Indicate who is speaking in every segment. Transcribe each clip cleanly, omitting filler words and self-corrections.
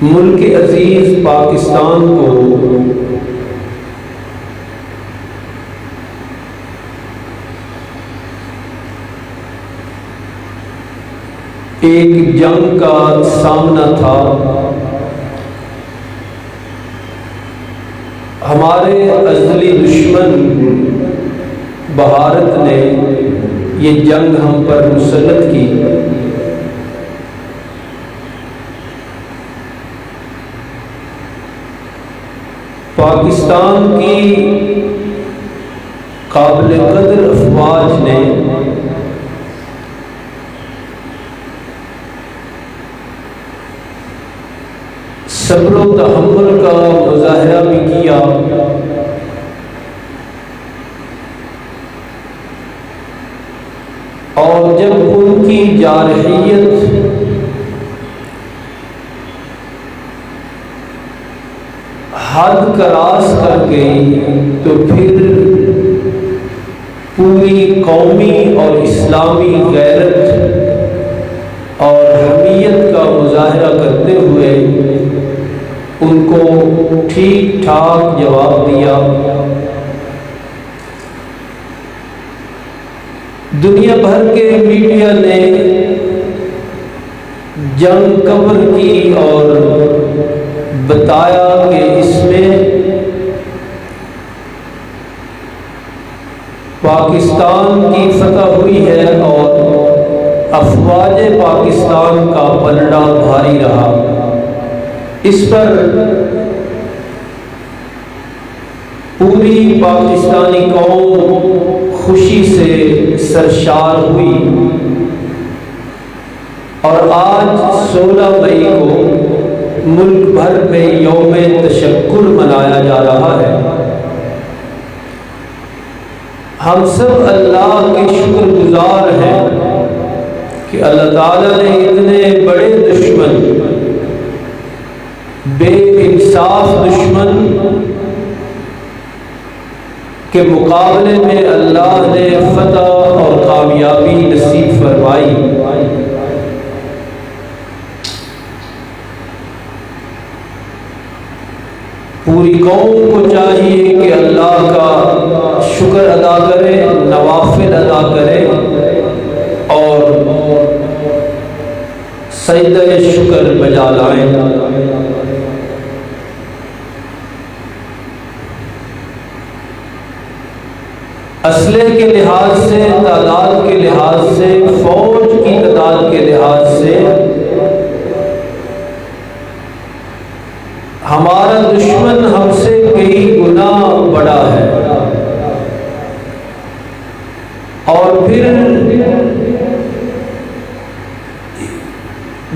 Speaker 1: ملک عزیز پاکستان کو ایک جنگ کا سامنا تھا۔ ہمارے ازلی دشمن بھارت نے یہ جنگ ہم پر مسلط کی۔ پاکستان کی قابل قدر افواج نے صبر و تحمل کا مظاہرہ بھی کیا، اور جب ان کی جارحیت حد کراس کر گئی تو پھر پوری قومی اور اسلامی غیرت اور حمیت کا مظاہرہ کرتے ہوئے ان کو ٹھیک ٹھاک جواب دیا۔ دنیا بھر کے میڈیا نے جنگ کور کی اور بتایا کہ اس میں پاکستان کی فتح ہوئی ہے اور افواج پاکستان کا پلڑا بھاری رہا۔ اس پر پوری پاکستانی قوم خوشی سے سرشار ہوئی، اور آج 16 مئی کو ملک بھر میں یوم تشکر منایا جا رہا ہے۔ ہم سب اللہ کے شکر گزار ہیں کہ اللہ تعالیٰ نے اتنے بڑے دشمن، بے انصاف دشمن کے مقابلے میں اللہ نے فتح اور کامیابی نصیب فرمائی۔ پوری قوم کو چاہیے کہ اللہ کا شکر ادا کرے، نوافل ادا کرے اور سجدہ شکر بجا لائیں۔ اسلحے کے لحاظ سے، تعداد کے لحاظ سے، فوج کی تعداد کے لحاظ سے ہمارا دشمن ہم سے کئی گنا بڑا ہے، اور پھر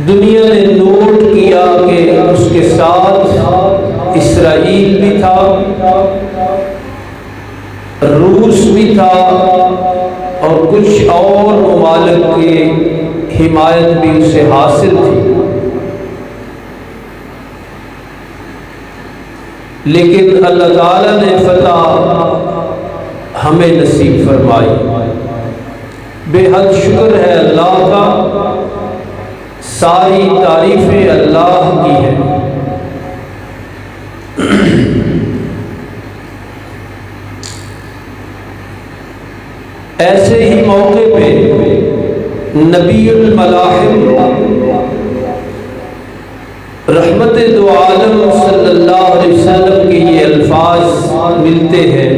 Speaker 1: دنیا نے نوٹ کیا کہ اس کے ساتھ اسرائیل بھی تھا، روس بھی تھا، اور کچھ اور ممالک کی حمایت بھی اسے حاصل تھی۔ لیکن اللہ تعالیٰ نے فتح ہمیں نصیب فرمائی۔ بے حد شکر ہے اللہ کا، ساری تعریفیں اللہ کی ہیں۔ ایسے ہی موقع پہ نبی الملاحم رحمت دو عالم صلی اللہ علیہ وسلم کے یہ الفاظ ملتے ہیں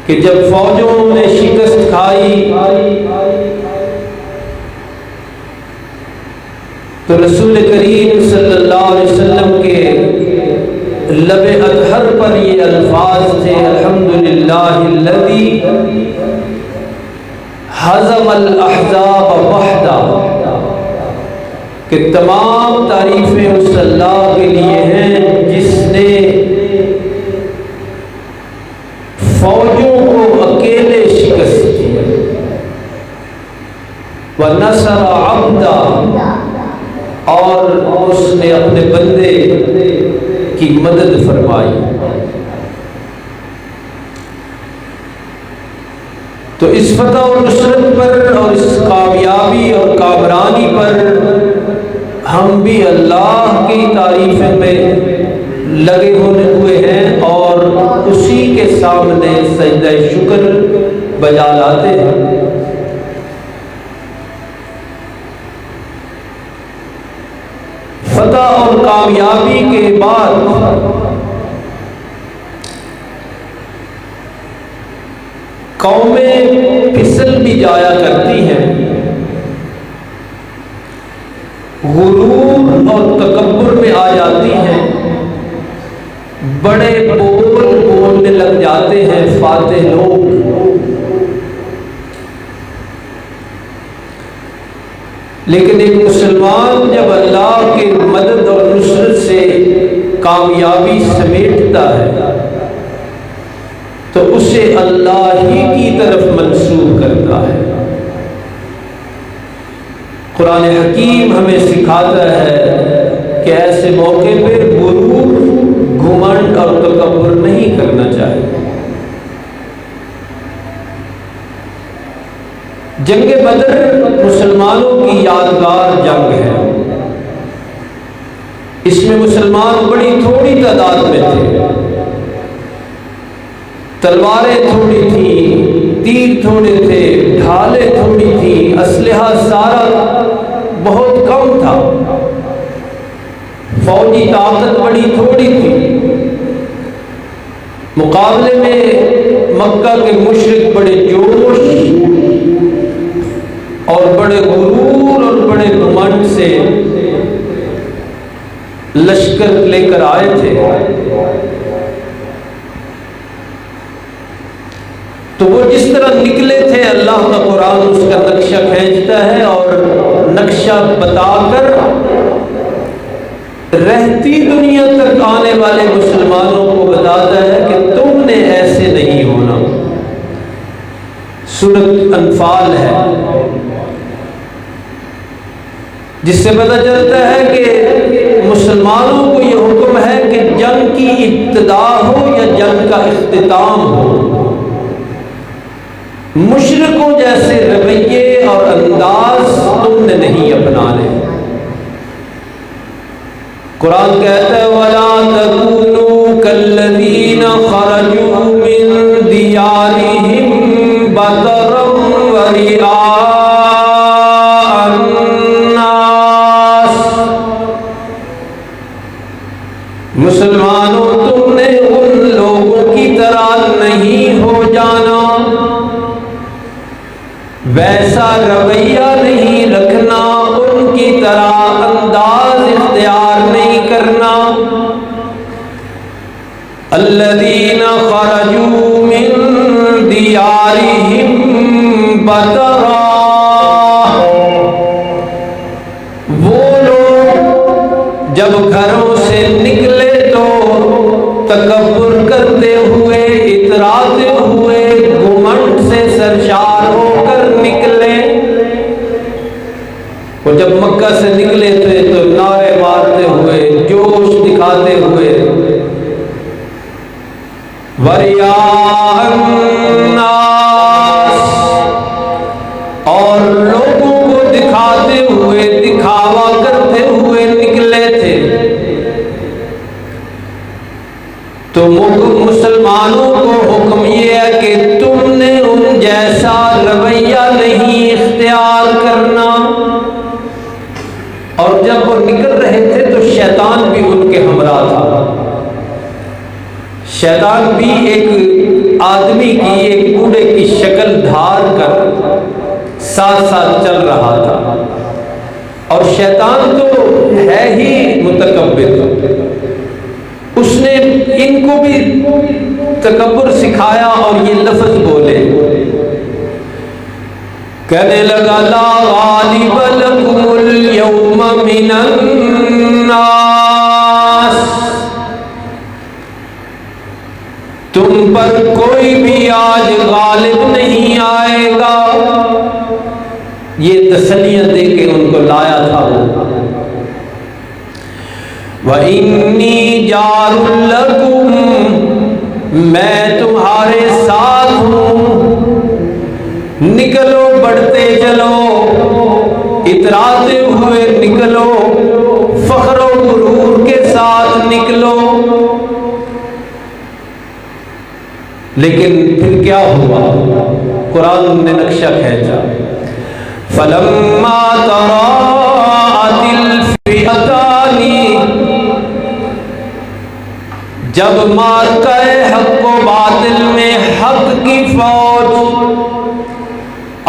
Speaker 1: کہ جب فوجوں نے شکست کھائی تو رسول کریم صلی اللہ علیہ وسلم کے لب اطہر پر یہ الفاظ تھے، الحمدللہ الذی ہزم الاحزاب وحدہ، کہ تمام تعریفیں اس اللہ کے لیے ہیں جس نے فوجوں کو اکیلے شکست دی، وَنَصَرَ عَبْدًا، اور اس نے اپنے بندے کی مدد فرمائی۔ تو اس فتح و نصرت پر تعریفوں میں لگے ہوئے ہیں اور اسی کے سامنے سجدہ شکر بجا لاتے ہیں۔ فتح اور کامیابی کے بعد قومیں پھسل بھی جایا کرتی ہیں، غرور اور تکبر میں آ جاتی ہیں، بڑے بول بولنے لگ جاتے ہیں فاتح لوگ۔ لیکن ایک مسلمان جب اللہ کے مدد اور نصرت سے کامیابی سمیٹتا ہے تو اسے اللہ ہی کی طرف منسوب کرتا ہے۔ قرآن حکیم ہمیں سکھاتا ہے کہ ایسے موقع پہ غرور، گھمنڈ اور تکبر نہیں کرنا چاہیے۔ جنگ بدر مسلمانوں کی یادگار جنگ ہے۔ اس میں مسلمان بڑی تھوڑی تعداد میں تھے، تلواریں تھوڑی تھیں، تیر تھوڑے تھے، ڈھالیں تھوڑی تھیں، اسلحہ سارا بہت کم تھا، فوجی طاقت بڑی تھوڑی تھی۔ مقابلے میں مکہ کے مشرک بڑے جوش اور بڑے غرور اور بڑے گھمنڈ سے لشکر لے کر آئے تھے۔ تو وہ جس طرح نکلے تھے، اللہ کا قرآن اس کا نقشہ کھینچتا ہے اور نقشہ بتا کر رہتی دنیا تک آنے والے مسلمانوں کو بتاتا ہے کہ تم نے ایسے نہیں ہونا۔ سورۃ انفال ہے، جس سے پتہ چلتا ہے کہ مسلمانوں کو یہ حکم ہے کہ جنگ کی ابتدا ہو یا جنگ کا اختتام ہو، مشرکوں جیسے رویے اور انداز تم نے نہیں اپنانے۔ قرآن کہتا ہے وَلَا تَكُونُوا كَالَّذِينَ خَرَجُوا مِن دِيَارِهِمْ بَطَرًا وَرِئَاءَ مسلمانوں تم نے ان لوگوں کی طرح نہیں ہو جانا، ویسا رویہ نہیں رکھنا، ان کی طرح انداز اختیار نہیں کرنا۔ الذین خرجوا من دیارہم بطرا، وہ لوگ جب گھروں سے نکلے تو تکبر کرتے ہوئے، اتراتے ہوئے، گھمنڈ سے سرشار ہو کر نکلے۔ وہ جب مکہ سے نکلے تھے تو نعرے مارتے ہوئے، جوش دکھاتے ہوئے، وَرِئَاءَ النَّاسِ، اور لوگوں کو دکھاتے ہوئے، دکھاوا کرتے ہوئے نکلے تھے۔ تو مسلمانوں کو حکم یہ ہے کہ تم نے ان جیسا رویہ نہیں اختیار کرنا۔ اور جب وہ نکل رہے تھے تو شیطان بھی ان کے ہمراہ تھا۔ شیطان بھی ایک آدمی کی، ایک بوڑھے کی شکل دھار کر ساتھ ساتھ چل رہا تھا، اور شیطان تو ہے ہی متکبر، اس نے ان کو بھی تکبر سکھایا اور یہ لفظ بولے، کہنے لگا لا غالب لکم اليوم من الناس، تم پر کوئی بھی آج غالب نہیں آئے گا۔ یہ تسلیاں دے کے ان کو لایا تھا وہ۔ وَإِنِّي جَارٌ لَكُمْ، میں تمہارے ساتھ ہوں، نکلو بڑھتے چلو، اتراتے ہوئے نکلو، فخر و غرور کے لیکن پھر کیا ہوا؟ قرآن نے نقشہ کھینچا، فَلَمَّا تَرَاءَتِ الْفِئَتَانِ، جب معرکہ حق و باطل میں حق کی فوج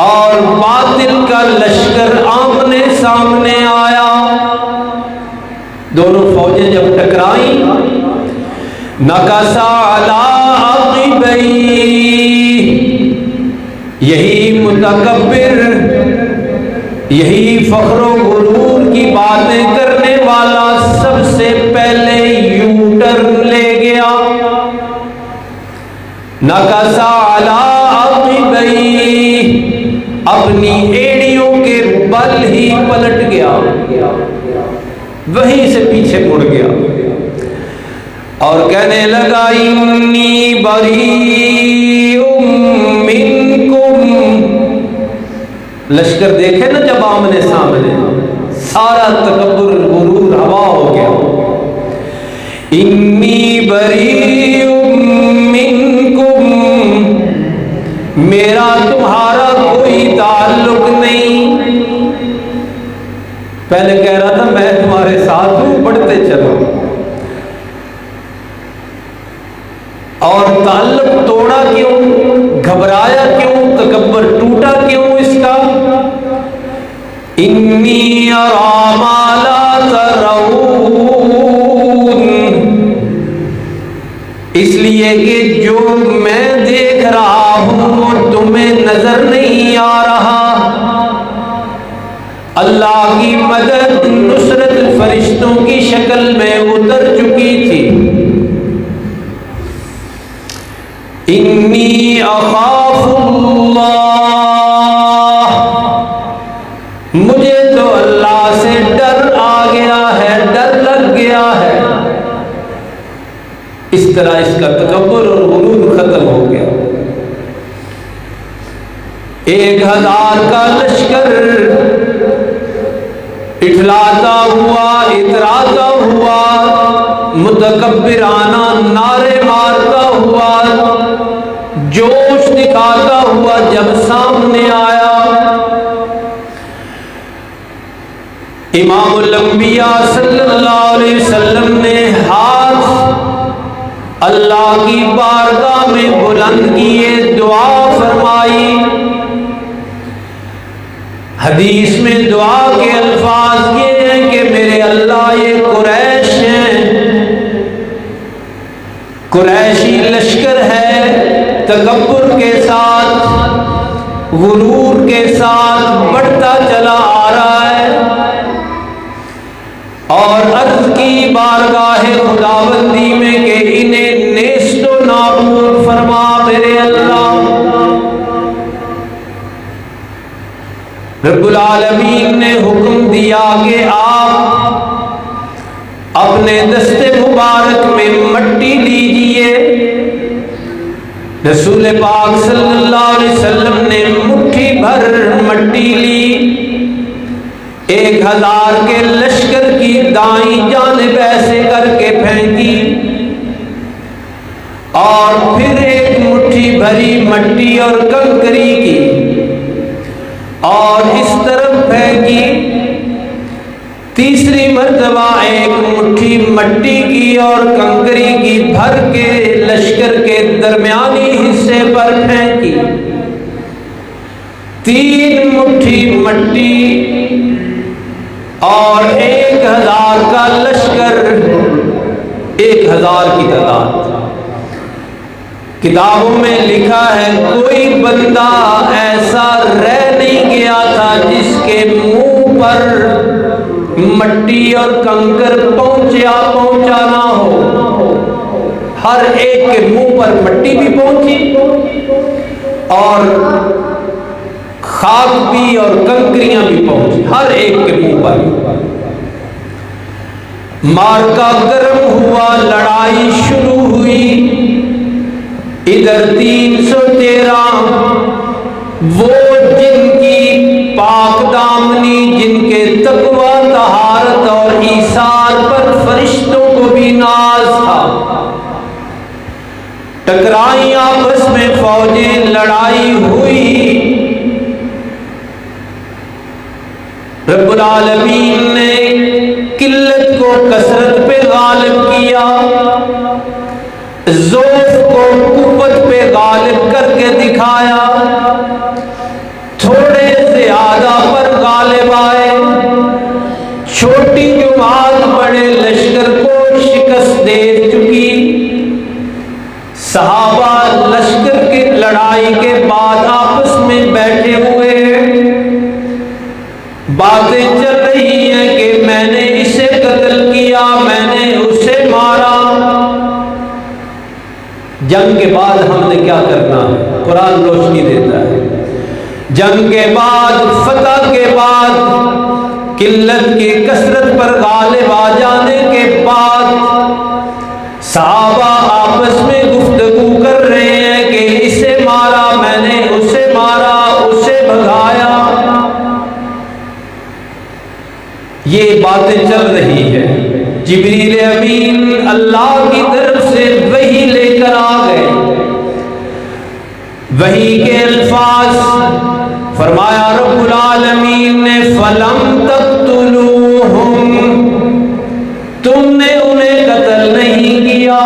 Speaker 1: اور باطل کا لشکر آمنے سامنے آیا، دونوں فوجیں جب ٹکرائیں، نَكَصَ عَلَىٰ عَقِبَيْهِ، یہی متکبر، یہی فخر و غرور کی باتیں کرنے والا سب سے پہلے یو ٹرن لے گیا، نَكَصَ عَلَىٰ عَقِبَيْهِ، اپنی ایڑیوں کے بل ہی پلٹ گیا، وہیں سے پیچھے مڑ گیا اور کہنے لگا انی بریء منکم۔ لشکر دیکھے نا جب آمنے سامنے، سارا تکبر غرور ہوا ہو گیا، انی بریء منکم، میرا تمہارا کوئی تعلق نہیں۔ پہلے کہہ رہا تھا میں تمہارے ساتھ ہوں، بڑھتے چلو، اور تعلق توڑا کیوں؟ گھبرایا کیوں؟ تکبر ٹوٹا کیوں اس کا؟ انی ارا ما لا ترون، اس لیے کہ جو میں دیکھ رہا ہوں وہ تمہیں نظر نہیں آ رہا۔ اللہ کی مدد نصرت فرشتوں کی شکل میں اتر چکی تھی۔ انی اخاف اللہ، مجھے تو اللہ سے ڈر آ گیا ہے، ڈر لگ گیا ہے۔ اس طرح اس کا تکبر اور غرور ختم ہو گیا۔ 1000 کا لشکر اٹھلاتا ہوا، اتراتا ہوا، متکبرانہ نعرے مارتا ہوا، جوش دکھاتا ہوا جب سامنے آیا، امام الانبیاء صلی اللہ علیہ وسلم نے ہاتھ اللہ کی بارگاہ میں بلند کیے، دعا فرمائی۔ حدیث میں دعا کے الفاظ یہ ہیں کہ میرے اللہ یہ قریش ہیں، قریشی لشکر ہے، تکبر کے ساتھ غرور کے ساتھ بڑھتا چلا آ رہا ہے، اور عرض کی بارگاہ خداوندی میں کہ انہیں نیست و نابود فرما میرے اللہ۔ رب العالمین نے حکم دیا کہ آپ اپنے دست مبارک میں مٹی لیجئے۔ رسول پاک صلی اللہ علیہ وسلم نے مٹھی بھر مٹی لی، 1000 کے لشکر کی دائیں جانب ایسے کر کے پھینکی، اور پھر ایک مٹھی بھری مٹی اور کنکری کی اور اس طرف پھینکی، تیسری مرتبہ ایک مٹھی مٹی کی اور کنکری کی بھر کے لشکر کے درمیانی حصے پر پھینکی، 3 مٹھی مٹی اور 1000 کا لشکر، 1000 کی تعداد۔ کتابوں میں لکھا ہے کوئی بندہ ایسا رہ نہیں گیا تھا جس کے منہ پر مٹی اور کنکر پہنچا نہ ہو، ہر ایک کے منہ پر مٹی بھی پہنچی اور خاک بھی اور کنکریاں بھی پہنچی، ہر ایک کے منہ پر۔ مارکا گرم ہوا، لڑائی شروع ہوئی، ادھر 313 وہ جن کی پاک دامنی، جن کے تقوی، طہارت اور ایثار پر فرشتوں کو بھی ناز تھا، ٹکرائیں آپس العالمین نے قلت کو کثرت پہ غالب کیا، ضعف کو قوت پہ غالب کر کے دکھایا، تھوڑے زیادہ پر غالب آئے، چھوٹی جماعت بڑے لشکر کو شکست دے چکی۔ صحابہ لشکر کی لڑائی کے بعد آپس میں بیٹھے ہوئے ہیں، باتیں چل رہی ہیں کہ میں نے اسے قتل کیا، میں نے اسے مارا۔ جنگ کے بعد ہم نے کیا کرنا ہے؟ قرآن روشنی دیتا ہے، جنگ کے بعد، فتح کے بعد، قلت کی کثرت پر غالب آ جانے کے بعد صحابہ آپس میں گفتگو کر رہے ہیں کہ اسے مارا، میں نے اسے مارا، اسے بھگایا، یہ باتیں چل رہی ہے۔ جبریل امین اللہ کی طرف سے وحی لے کر آ گئے، وحی کے الفاظ فرمایا رب العالمین نے فَلَمْ تَقْتُلُوهُمْ، تم نے انہیں قتل نہیں کیا۔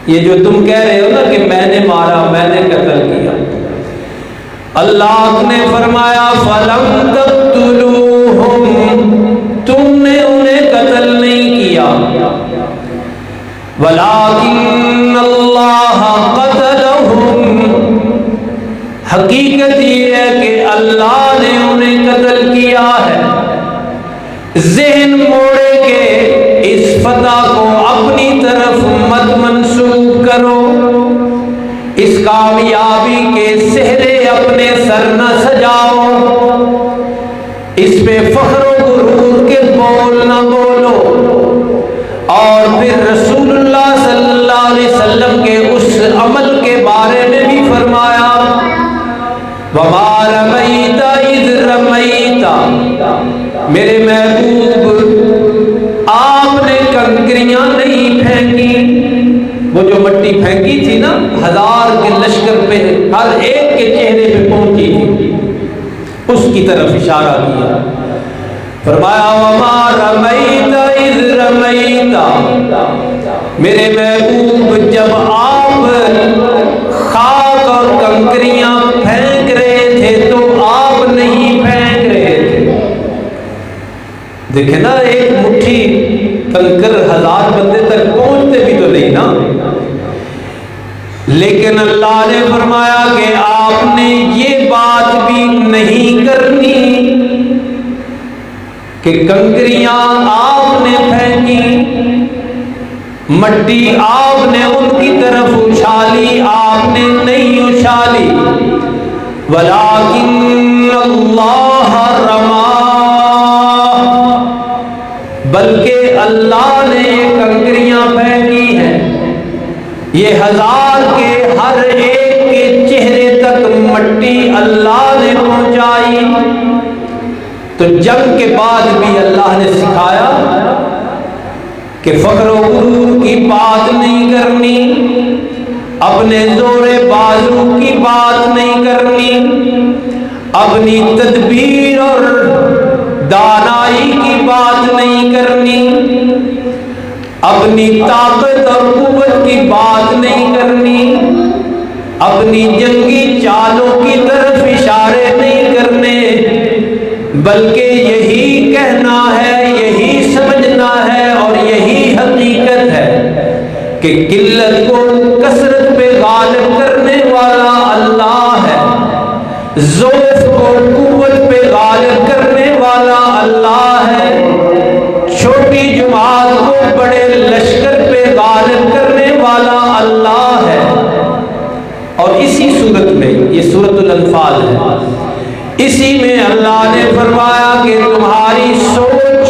Speaker 1: یہ جو تم کہہ رہے ہو نا کہ میں نے مارا، میں نے قتل کیا، اللہ نے فرمایا فَلَمْ تَقْتُلُوهُمْ، تم نے انہیں قتل نہیں کیا، وَلَٰكِنَّ اللَّهَ قَتَلَهُمْ، حقیقت یہ ہے کہ اللہ نے انہیں قتل کیا ہے۔ ذہن موڑے کہ اس فتح کو اپنی طرف مت منسوب کرو، اس کامیابی کے سہرے اپنے سر نہ سجاؤ، اس پہ فخر و غرور کے بول نہ بولو۔ اور پھر رسول اللہ صلی اللہ علیہ وسلم کے اس عمل کے بارے میں بھی فرمایا وَمَا رَمَيْتَ إِذْ رَمَيْتَ، میرے محبوب آپ نے کنکریاں نہیں پھینکی، وہ جو مٹی پھینکی تھی نا 1000 کے لشکر پہ ہر ایک کے چہرے پہ پہنچی تھی، اس کی طرف اشارہ کیا، فرمایا وَمَا رَمَيْتَ إِذْ رَمَيْتَ، میرے محبوب جب آپ خاک اور کنکریاں پھینک رہے تھے تو آپ نہیں پھینک رہے تھے۔ دیکھیں نا، ایک مٹھی کنکر 1000 بندے تک پہنچتے بھی تو نہیں نا، لیکن اللہ نے فرمایا کہ آپ نے یہ بات بھی نہیں کرنی کہ کنکریاں آپ نے پھینکی، مٹی آپ نے ان کی طرف اچھالی، آپ نے نہیں اچھالی، وَلَٰكِنَّ اللَّهَ رَمَا، بلکہ اللہ نے یہ کنکریاں پھینکی ہیں، یہ 1000 کے ہر ایک کے چہرے تک مٹی اللہ نے پہنچائی۔ تو جنگ کے بعد بھی اللہ نے سکھایا کہ فخر و غرور کی بات نہیں کرنی، اپنے زور بازو کی بات نہیں کرنی، اپنی تدبیر اور دانائی کی بات نہیں کرنی، اپنی طاقت اور قوت کی بات نہیں کرنی، اپنی جنگی چالوں کی طرف اشارے نہیں کرنے، بلکہ یہی کہنا ہے، یہی سمجھنا ہے اور یہی حقیقت ہے کہ قلت کو کثرت پہ غالب کرنے والا اللہ ہے، ضعف کو قوت پہ غالب کرنے والا اللہ ہے، چھوٹی جماعت کو بڑے لشکر پہ غالب کرنے والا اللہ ہے۔ اور اسی صورت میں، یہ سورۃ الانفال ہے، اسی میں اللہ نے فرمایا کہ تمہاری سوچ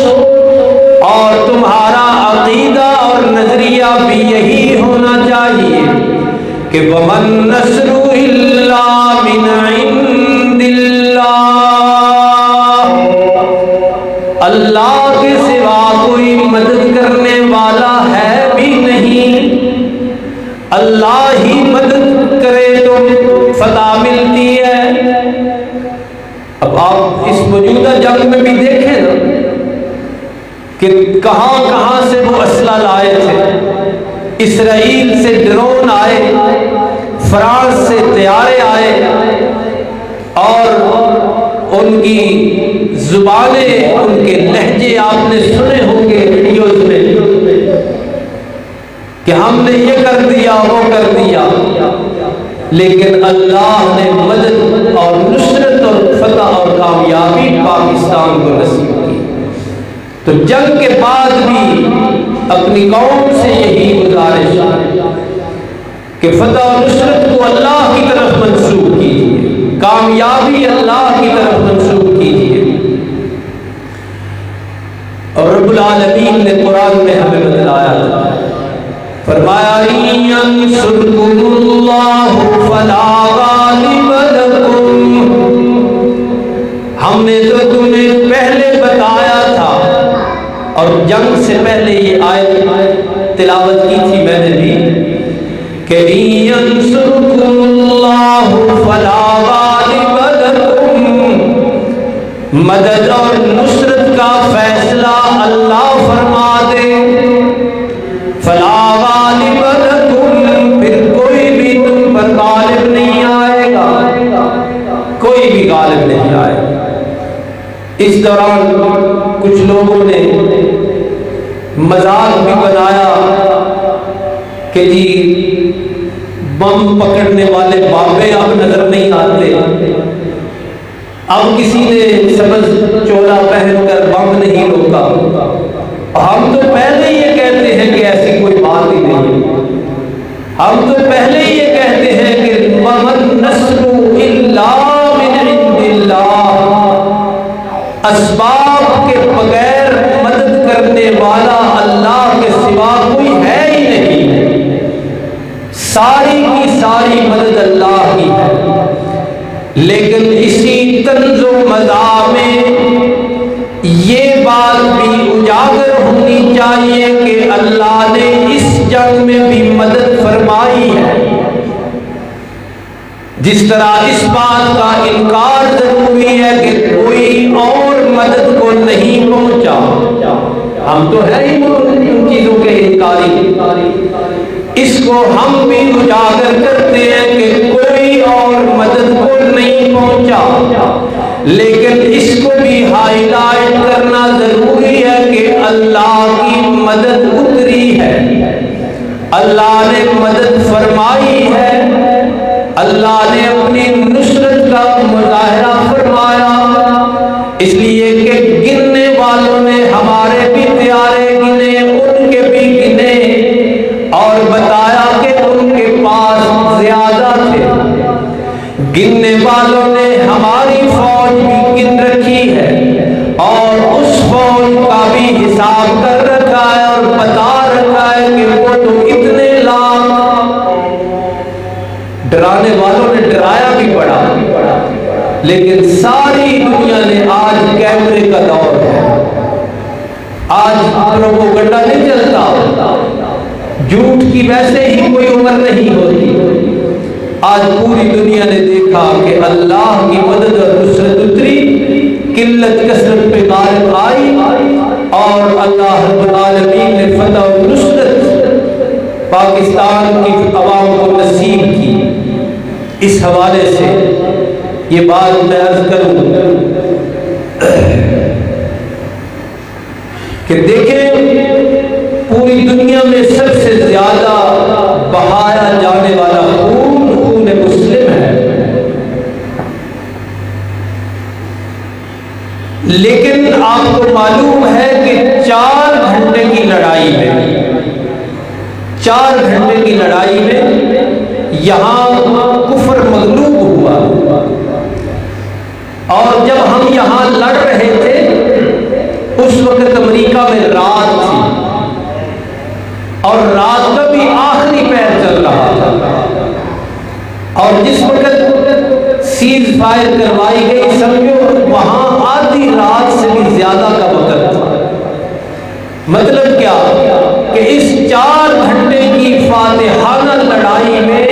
Speaker 1: اور تمہارا عقیدہ اور نظریہ بھی یہی ہونا چاہیے کہ وَمَن نَّصْرُ إِلَّا مِنْ عِندِ اللَّهِ، اللہ کے سوا کوئی مدد کرنے والا ہے بھی نہیں، اللہ ہی مدد کرے تو فتح ملتی ہے۔ اب آپ اس موجودہ جنگ میں بھی دیکھیں نا کہ کہاں کہاں سے وہ اسلحہ لائے تھے۔ اسرائیل سے ڈرون آئے، فرانس سے طیارے آئے، اور ان کی زبانیں، ان کے لہجے آپ نے سنے ہوں گے ویڈیوز میں کہ ہم نے یہ کر دیا وہ کر دیا، لیکن اللہ نے مدد اور نصرت اور فتح اور کامیابی پاکستان کو نصیب کی۔ تو جنگ کے بعد بھی اپنی قوم سے یہی گزارش ہے کہ فتح و نصرت کو اللہ کی طرف منسوب کیجیے، کامیابی اللہ کی طرف منسوب کیجیے۔ اور رب العالمین نے قرآن میں ہمیں بتلایا تھا، فرمایا يَنْصُرْكُمُ اللَّهُ فَلَا غَالِبَ لَكُمْ۔ ہم نے تو تمہیں پہلے بتایا تھا، اور جنگ سے پہلے یہ آیت تلاوت کی تھی میں نے بھی کہ يَنْصُرْكُمُ اللَّهُ فَلَا غَالِبَ لَكُمْ، مدد اور نصرت کا فیصلہ اللہ فرما دے، فَلَا غَالِبَ لَكُمْ، پھر کوئی بھی تم پر غالب نہیں آئے گا، کوئی بھی غالب نہیں آئے گا۔ اس دوران کچھ لوگوں نے مذاق بھی بنایا کہ جی بم پکڑنے والے بابے اب نظر نہیں آتے، اب کسی نے سبز چولا پہن کر بم نہیں روکا۔ ہم تو پہلے یہ کہتے ہیں کہ ایسی کوئی بات ہی نہیں، ہم تو پہلے یہ کہتے ہیں کہ وَمَن نَّصْرُ إِلَّا مِنْ عِنْدِ اللَّهِ، اسباب کے بغیر مدد کرنے والا اللہ کے سوا کوئی ہے ہی نہیں، ساری کی ساری مدد اللہ کی ہے۔ لیکن اسی طنز و مزاح میں یہ بات بھی اجاگر ہونی چاہیے کہ اللہ نے اس جنگ میں بھی مدد فرمائی ہے۔ جس طرح اس بات کا انکار ضروری ہے کہ کوئی اور مدد کو نہیں پہنچا، ہم تو ہے ہی ان چیزوں کے انکاری، اس کو ہم بھی اجاگر کرتے ہیں کہ کوئی اور مدد کو نہیں پہنچا، لیکن اس کو بھی ہائی لائٹ کرنا ضروری ہے کہ اللہ کی مدد اتری ہے، اللہ نے مدد فرمائی ہے، اللہ نے اپنی نصرت کا مظاہرہ فرمایا، اس لیے کہ گننے والوں نے ہمارے بھی پیارے گنے، ان کے بھی گنے، اور بتایا کہ ان کے پاس زیادہ تھے۔ گننے والوں نے ہماری فوج بھی گن رکھی ہے، اور اس فوج کا بھی حساب کر رکھا ہے اور بتا رکھا ہے کہ وہ تو اتنے لاکھ۔ ڈرانے والوں نے ڈرایا بھی پڑا، لیکن ساری دنیا نے آج کیمرے کا دور ہے، آج پروپیگنڈا نہیں چلتا، جھوٹ کی ویسے ہی کوئی عمر نہیں ہوتی۔ آج پوری دنیا نے دیکھا کہ اللہ کی مدد اور نصرت اتری، قلت کثرت پہ غالب آئی، اور اللہ رب العالمین نے فتح و نصرت پاکستان کی عوام کو نصیب کی۔ اس حوالے سے یہ بات میں عرض کروں کہ دیکھیں پوری دنیا میں سب سے زیادہ بہایا جانے والا خون مسلم ہے، لیکن آپ کو معلوم ہے کہ 4 گھنٹے کی لڑائی میں 4 گھنٹے کی لڑائی میں یہاں کفر مغلوب ہوا، اور جب ہم یہاں لڑ رہے تھے اس وقت امریکہ میں رات تھی، اور رات کا بھی آخری پہر چل رہا تھا، اور جس وقت سیز فائر کروائی گئی سمجھو وہاں آدھی رات سے بھی زیادہ کا وقت تھا۔ مطلب کیا کہ اس 4 گھنٹے کی فاتحانہ لڑائی میں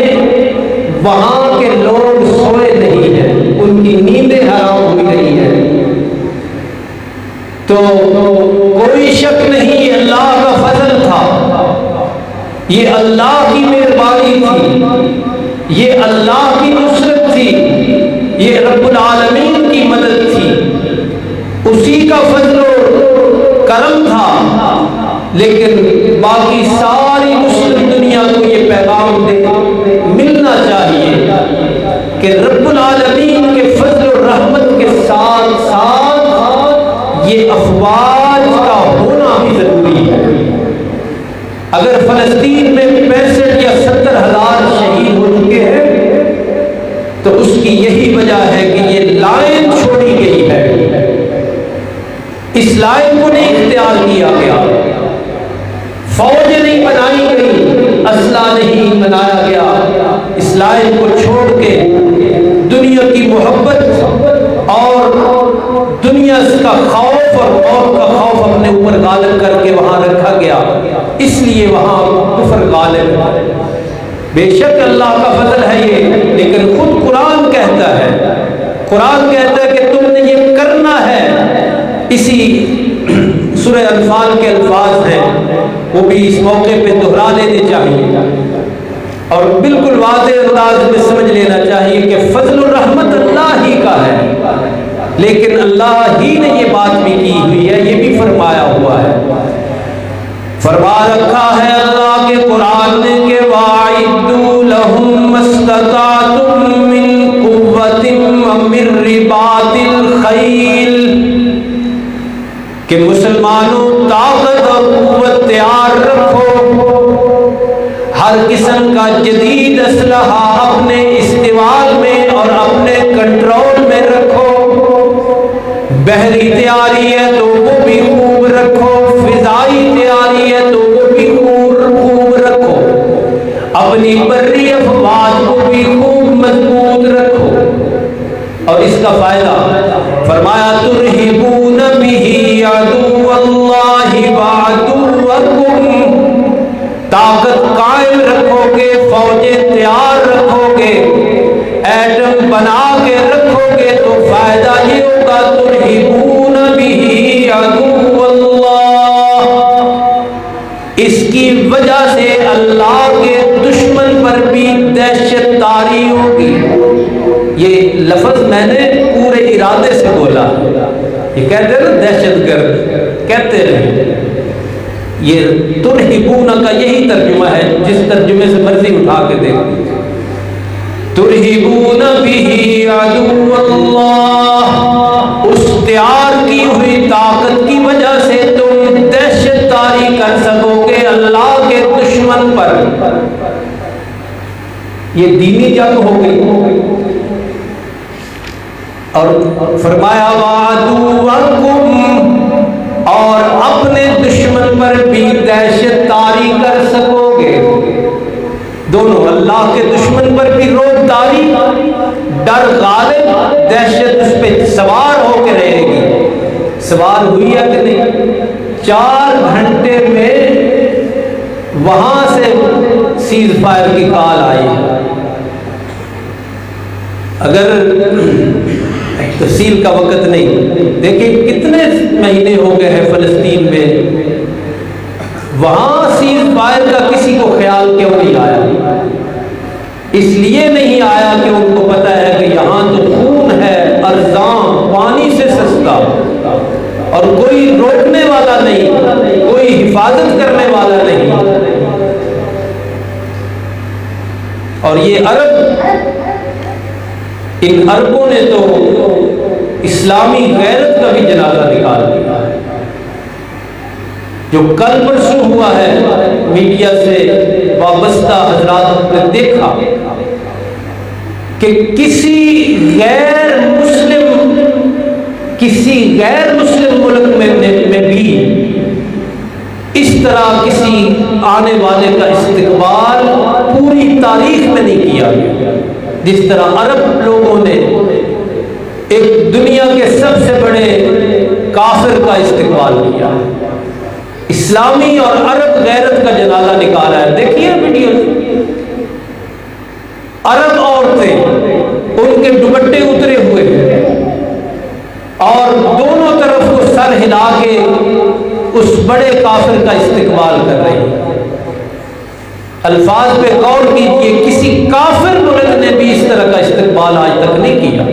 Speaker 1: وہاں کے لوگ سوئے نہیں ہیں، ان کی نیندیں حرام ہوئی نہیں یہ اللہ کی مہربانی تھی، یہ اللہ کی نصرت تھی، یہ رب العالمین کی مدد تھی، اسی کا فضل و کرم تھا۔ لیکن باقی ساری مسلم دنیا کو یہ پیغام ملنا چاہیے کہ رب العالمین کے فضل و رحمت کے ساتھ ساتھ یہ افواج کا ہونا بھی ضروری ہے۔ اگر فلسطین میں 65 یا 70 ہزار شہید ہو چکے ہیں تو اس کی یہی وجہ ہے کہ یہ لائن چھوڑی گئی ہے، اس لائن کو نہیں اختیار کیا گیا، فوج نہیں بنائی گئی، اسلحہ نہیں بنایا گیا، اس لائن کو چھوڑ کے دنیا کی محبت اور دنیا کا خوف اور موت کا خوف اپنے اوپر غالب کر کے وہاں رکھا گیا، اس لیے وہاں کفر غالب ہے۔ بے شک اللہ کا فضل ہے یہ، لیکن خود قرآن کہتا ہے کہ تم نے یہ کرنا ہے۔ اسی سورہ انفال کے الفاظ ہیں، وہ بھی اس موقع پہ دہرا لینے چاہیے اور بالکل واضح انداز میں سمجھ لینا چاہیے کہ فضل و رحمت اللہ ہی کا ہے، لیکن اللہ ہی نے یہ بات بھی کی ہوئی ہے، یہ بھی فرمایا ہوا ہے، فرما رکھا ہے اللہ کے قرآن نے کہ وَأَعِدُّوا لَهُم مَّا اسْتَطَعْتُم مِّن قُوَّةٍ وَمِن رِّبَاطِ الْخَيْلِ، کہ مسلمانوں طاقت اور قوت تیار رکھو، ہر قسم کا جدید اسلحہ اپنے استعمال میں اور اپنے کنٹرول میں رکھو، بحری تیاری ہے تو وہ بھی خوب رکھو، فضائی تیاری ہے تو وہ بھی خوب رکھو، اپنی بری افواج کو بھی خوب مضبوط رکھو۔ اور اس کا فائدہ فرمایا ترہبون بہ عدو اللہ وعدوکم، طاقت قائم رکھو گے، فوجیں تیار رکھو گے، ایٹم بنا کے رکھو گے تو فائدہ یہ ہوگا ترہبون بہ عدو اللہ، اس کی وجہ سے اللہ کے دشمن پر بھی دہشت طاری ہوگی۔ یہ لفظ میں نے پورے ارادے سے بولا، یہ کہتے ہیں نا دہشت گرد، کہتے ہیں یہ ترہبون کا یہی ترجمہ ہے، جس ترجمے سے مرضی اٹھا کے دیکھیں، ترہبون بہ عدو اللہ، اس تیار کی ہوئی طاقت کی وجہ سے تم دہشت طاری کر سکو گے اللہ کے دشمن پر۔ یہ دینی جنگ ہو گئی، اور فرمایا وعدوکم، اور اپنے دشمن پر بھی دہشت طاری کر سکو گے، دونوں اللہ کے دشمن پر بھی روب طاری، ڈر غالب، دہشت اس پہ سوار ہو کے رہے گی۔ سوار ہوئی ہے کہ نہیں؟ 4 گھنٹے میں وہاں سے سیز فائر کی کال آئی ہے۔ اگر تفصیل کا وقت نہیں، دیکھیں کتنے مہینے ہو گئے ہیں فلسطین میں، وہاں سیز فائر کا کسی کو خیال کیوں نہیں آیا؟ اس لیے نہیں آیا کہ ان کو پتہ ہے کہ یہاں تو خون ہے، ارزاں، پانی سے سستا، اور کوئی روکنے والا نہیں، کوئی حفاظت کرنے والا نہیں۔ اور یہ عرب، ان عربوں نے تو اسلامی غیرت کا بھی جنازہ نکال دیا، جو کل پرسوں ہوا ہے، میڈیا سے وابستہ حضرات نے دیکھا کہ کسی غیر مسلم ملک میں بھی اس طرح کسی آنے والے کا استقبال پوری تاریخ میں نہیں کیا گیا جس طرح عرب لوگوں نے ایک دنیا کے سب سے بڑے کافر کا استقبال کیا، اسلامی اور عرب غیرت کا جنازہ نکالا ہے۔ دیکھیے ویڈیو، عرب عورتیں ان کے دوپٹے اترے ہوئے ہیں اور دونوں طرف کو سر ہلا کے اس بڑے کافر کا استقبال کر رہی ہیں۔ الفاظ پہ غور کیجیے، کسی کافر ملک نے بھی اس طرح کا استقبال آج تک نہیں کیا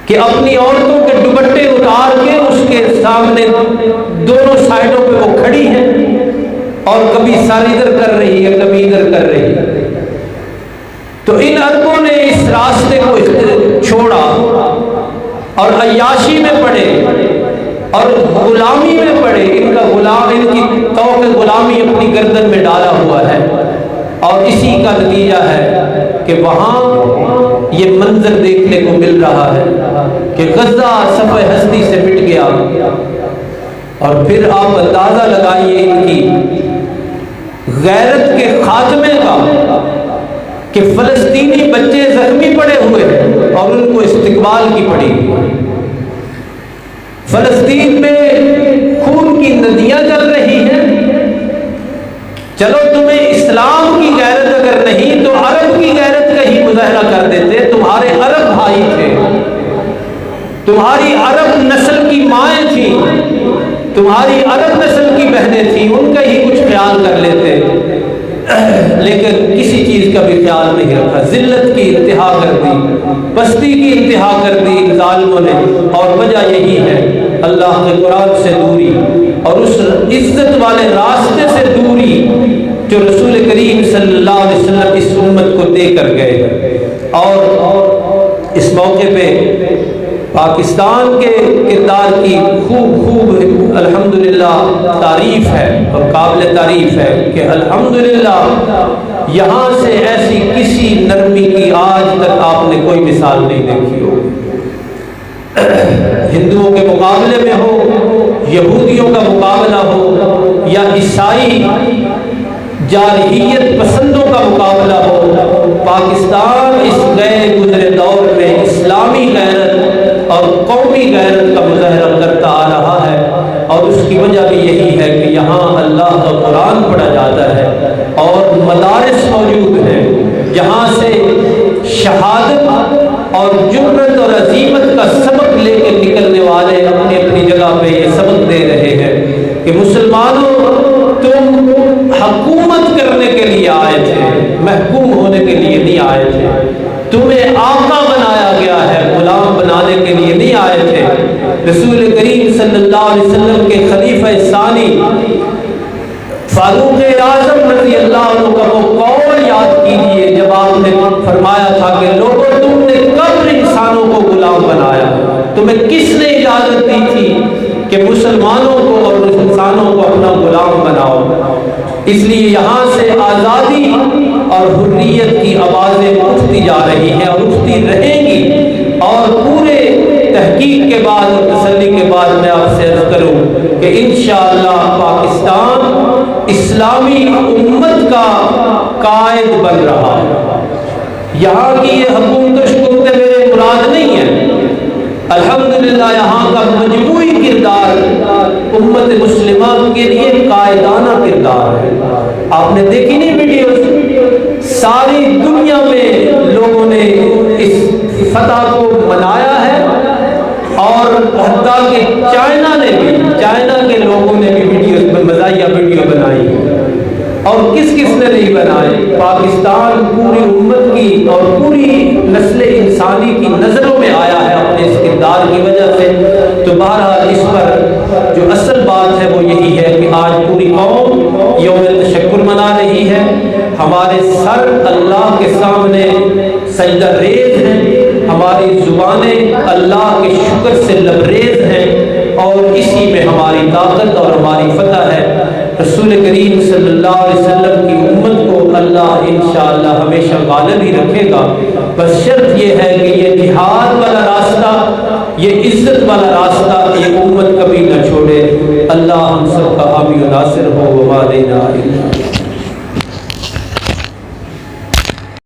Speaker 1: کہ اپنی عورتوں کے دوپٹے اتار کے اس کے سامنے دونوں سائڈوں پہ وہ کھڑی ہیں اور کبھی سر ادھر کر رہی ہے کبھی ادھر کر رہی ہے۔ تو ان عربوں نے اس راستے کو چھوڑا اور عیاشی میں پڑے اور غلامی میں پڑے۔ ان کی توق غلامی اپنی گردن میں ڈالا ہوا ہے، اور اسی کا نتیجہ ہے کہ وہاں یہ منظر دیکھنے کو مل رہا ہے کہ غزہ صفحہ ہستی سے مٹ گیا، اور پھر آپ اندازہ لگائیے ان کی غیرت کے خاتمے کا کہ فلسطینی بچے زخمی پڑے ہوئے ہیں اور ان کو استقبال کی پڑی۔ فلسطین میں خون کی ندیاں چل رہی ہیں۔ چلو تمہیں اسلام کی غیرت اگر نہیں تو عرب کی غیرت کا ہی مظاہرہ کر دیتے۔ تمہارے عرب بھائی تھے، تمہاری عرب نسل کی مائیں تھیں، تمہاری عرب نسل کی بہنیں تھیں، ان کا ہی کچھ خیال کر لیتے، لیکن کسی چیز کا بھی خیال نہیں رکھا۔ ذلت کی انتہا کر دی، پستی کی انتہا کر دی ظالموں نے، اور وجہ یہی ہے اللہ کے قرآن سے دوری اور اس عزت والے راستے سے دوری جو رسول کریم صلی اللہ علیہ وسلم اس امت کو دے کر گئے۔ اور اس موقع پہ پاکستان کے کردار کی خوب الحمدللہ تعریف ہے اور قابل تعریف ہے کہ الحمدللہ یہاں سے ایسی کسی نرمی کی آج تک آپ نے کوئی مثال نہیں دیکھی ہو۔ ہندوؤں کے مقابلے میں ہو، یہودیوں کا مقابلہ ہو، یا عیسائی جارحیت پسندوں کا مقابلہ ہو، پاکستان اس گئے گزرے دور میں اسلامی غیرت اور قومی غیرت کا مظاہرہ کرتا آ رہا ہے، اور اس کی وجہ بھی یہی ہے کہ یہاں اللہ کا قرآن پڑھا جاتا ہے اور مدارس موجود ہیں جہاں سے شہادت اور جرأت اور عزیمت کا سبق لے کے نکلنے والے اپنی اپنی جگہ پہ یہ سبق دے رہے ہیں کہ مسلمانوں تم حکومت کرنے کے لیے آئے تھے، محکوم ہونے کے لیے نہیں آئے تھے۔ تمہیں آقا بنایا گیا ہے، غلام بنانے کے لیے نہیں آئے تھے۔ رسول کریم صلی اللہ علیہ وسلم کے خلیفہ ثانی فاروق اعظم رضی اللہ عنہ کا وہ قول یاد کیجیے جب آپ نے فرمایا تھا کہ لوگوں تم نے کب انسانوں کو غلام بنایا؟ تمہیں کس نے اجازت دی تھی کہ مسلمانوں کو اور انسانوں کو اپنا غلام بناؤ؟ اس لیے یہاں سے آزادی اور حریت کی آوازیں اٹھتی جا رہی ہیں اور اٹھتی رہیں گی، اور پورے تحقیق کے بعد اور تسلی کے بعد میں آپ سے عرض کروں کہ انشاءاللہ پاکستان اسلامی امت کا قائد بن رہا ہے۔ یہاں کی یہ حکومت و شکومتیں میرے مراد نہیں ہیں، الحمدللہ یہاں کا مجموعی کردار امت مسلمہ کے لیے قائدانہ کردار ہے۔ آپ نے دیکھی نہیں ویڈیوز، ساری دنیا میں لوگوں نے اس فتح کو منایا ہے، اور حتیٰ کہ چائنا کے لوگوں نے بھی ویڈیوز میں مزاحیہ ویڈیو بنائی، اور کس نے نہیں بنائے؟ پاکستان پوری امت کی اور پوری نسل انسانی کی نظروں میں آیا ہے اپنے اس کردار کی وجہ سے۔ تو بہرحال اس پر جو اصل بات ہے وہ یہی ہے کہ آج پوری قوم یوم تشکر منا رہی ہے، ہمارے سر اللہ کے سامنے سجدہ ریز ہیں، ہماری زبانیں اللہ کے شکر سے لبریز ہیں، اور اسی میں ہماری طاقت اور ہماری فتح ہے۔ رسول کریم صلی اللہ علیہ وسلم کی امت کو اللہ انشاءاللہ ہمیشہ غالب ہی رکھے گا، بس شرط یہ ہے کہ یہ جہاد والا راستہ، یہ عزت والا راستہ یہ امت کبھی نہ چھوڑے۔ اللہ ہم سب کا حامی و ناصر ہو، وما علینا الا